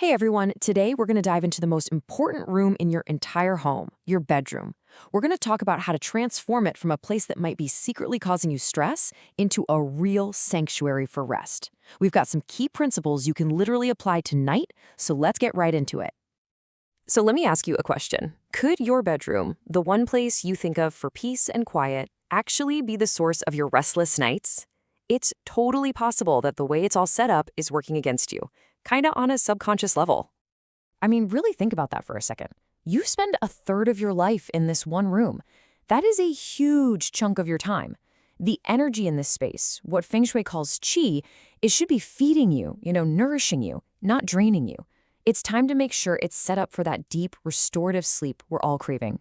Hey everyone, today we're going to dive into the most important room in your entire home, your bedroom. We're going to talk about how to transform it from a place that might be secretly causing you stress into a real sanctuary for rest. We've got some key principles you can literally apply tonight, so let's get right into it. So let me ask you a question. Could your bedroom, the one place you think of for peace and quiet, actually be the source of your restless nights? It's totally possible that the way it's all set up is working against you, kind of on a subconscious level. I mean, really think about that for a second. You spend a third of your life in this one room. That is a huge chunk of your time. The energy in this space, what Feng Shui calls qi, it should be feeding you, nourishing you, not draining you. It's time to make sure it's set up for that deep, restorative sleep we're all craving.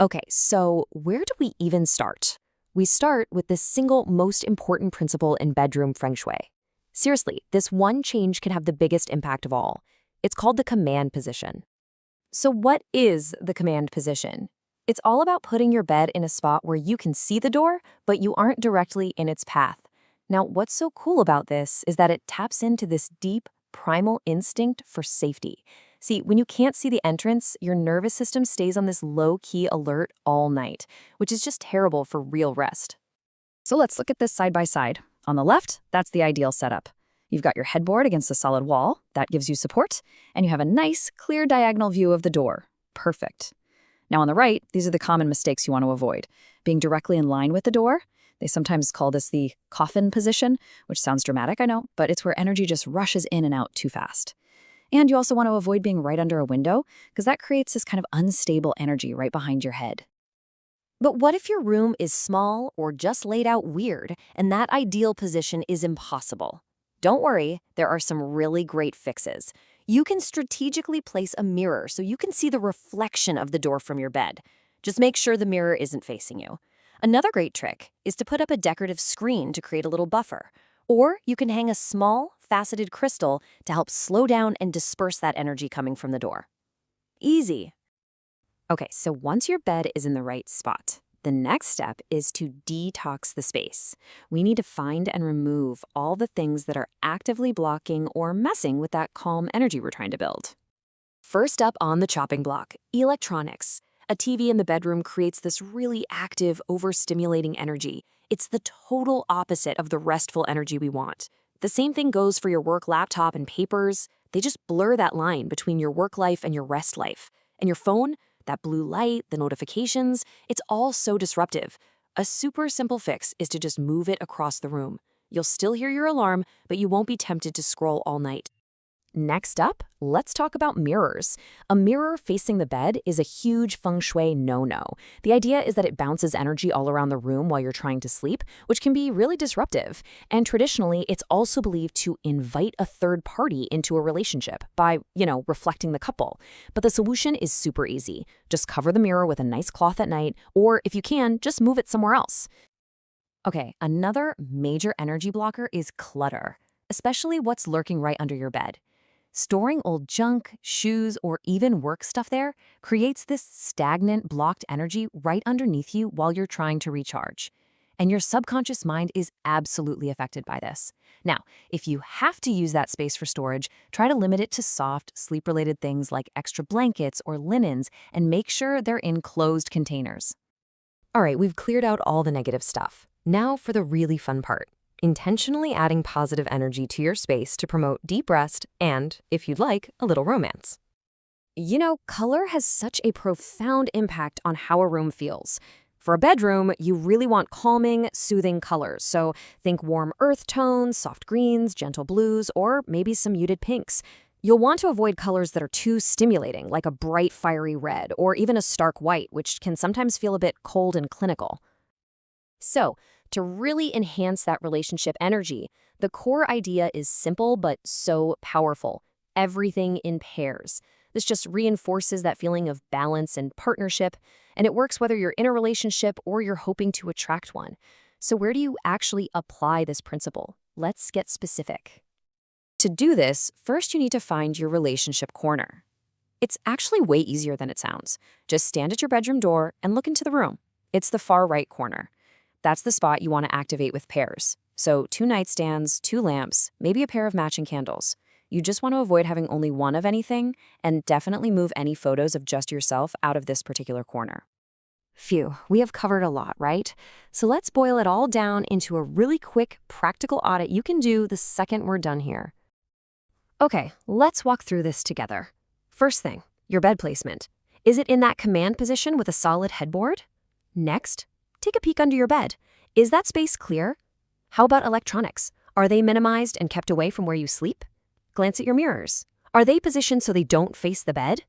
Okay, so where do we even start? We start with the single most important principle in bedroom Feng Shui. Seriously, this one change can have the biggest impact of all. It's called the command position. So what is the command position? It's all about putting your bed in a spot where you can see the door, but you aren't directly in its path. Now, what's so cool about this is that it taps into this deep, primal instinct for safety. See, when you can't see the entrance, your nervous system stays on this low-key alert all night, which is just terrible for real rest. So let's look at this side by side. On the left, that's the ideal setup. You've got your headboard against a solid wall. That gives you support. And you have a nice, clear diagonal view of the door. Perfect. Now on the right, these are the common mistakes you want to avoid. Being directly in line with the door. They sometimes call this the coffin position, which sounds dramatic, I know, but it's where energy just rushes in and out too fast. And you also want to avoid being right under a window, because that creates this kind of unstable energy right behind your head. But what if your room is small or just laid out weird, and that ideal position is impossible? Don't worry, there are some really great fixes. You can strategically place a mirror so you can see the reflection of the door from your bed. Just make sure the mirror isn't facing you. Another great trick is to put up a decorative screen to create a little buffer. Or you can hang a small, faceted crystal to help slow down and disperse that energy coming from the door. Easy. Okay, so once your bed is in the right spot, the next step is to detox the space. We need to find and remove all the things that are actively blocking or messing with that calm energy we're trying to build. First up on the chopping block, electronics. A TV in the bedroom creates this really active, overstimulating energy. It's the total opposite of the restful energy we want. The same thing goes for your work laptop and papers. They just blur that line between your work life and your rest life. And your phone, that blue light, the notifications, it's all so disruptive. A super simple fix is to just move it across the room. You'll still hear your alarm, but you won't be tempted to scroll all night. Next up, let's talk about mirrors. A mirror facing the bed is a huge feng shui no-no. The idea is that it bounces energy all around the room while you're trying to sleep, which can be really disruptive. And traditionally, it's also believed to invite a third party into a relationship by, reflecting the couple. But the solution is super easy. Just cover the mirror with a nice cloth at night, or if you can, just move it somewhere else. Okay, another major energy blocker is clutter, especially what's lurking right under your bed. Storing old junk, shoes, or even work stuff there creates this stagnant, blocked energy right underneath you while you're trying to recharge. And your subconscious mind is absolutely affected by this. Now, if you have to use that space for storage, try to limit it to soft, sleep-related things like extra blankets or linens, and make sure they're in closed containers. All right, we've cleared out all the negative stuff. Now for the really fun part. Intentionally adding positive energy to your space to promote deep rest and, if you'd like, a little romance. Color has such a profound impact on how a room feels. For a bedroom, you really want calming, soothing colors, so think warm earth tones, soft greens, gentle blues, or maybe some muted pinks. You'll want to avoid colors that are too stimulating, like a bright, fiery red, or even a stark white, which can sometimes feel a bit cold and clinical. So, to really enhance that relationship energy, the core idea is simple but so powerful. Everything in pairs. This just reinforces that feeling of balance and partnership, and it works whether you're in a relationship or you're hoping to attract one. So where do you actually apply this principle? Let's get specific. To do this, first you need to find your relationship corner. It's actually way easier than it sounds. Just stand at your bedroom door and look into the room. It's the far right corner. That's the spot you want to activate with pairs. So 2 nightstands, 2 lamps, maybe a pair of matching candles. You just want to avoid having only one of anything, and definitely move any photos of just yourself out of this particular corner. Phew, we have covered a lot, right? So let's boil it all down into a really quick, practical audit you can do the second we're done here. Okay, let's walk through this together. First thing, your bed placement. Is it in that command position with a solid headboard? Next, take a peek under your bed. Is that space clear? How about electronics? Are they minimized and kept away from where you sleep? Glance at your mirrors. Are they positioned so they don't face the bed?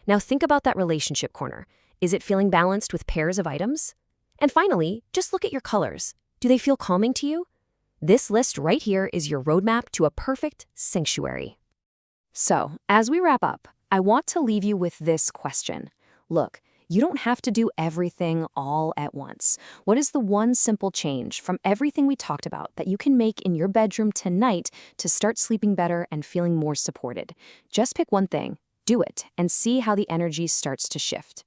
Now think about that relationship corner. Is it feeling balanced with pairs of items? And finally, just look at your colors. Do they feel calming to you? This list right here is your roadmap to a perfect sanctuary. So, as we wrap up, I want to leave you with this question. Look, you don't have to do everything all at once. What is the one simple change from everything we talked about that you can make in your bedroom tonight to start sleeping better and feeling more supported? Just pick one thing, do it, and see how the energy starts to shift.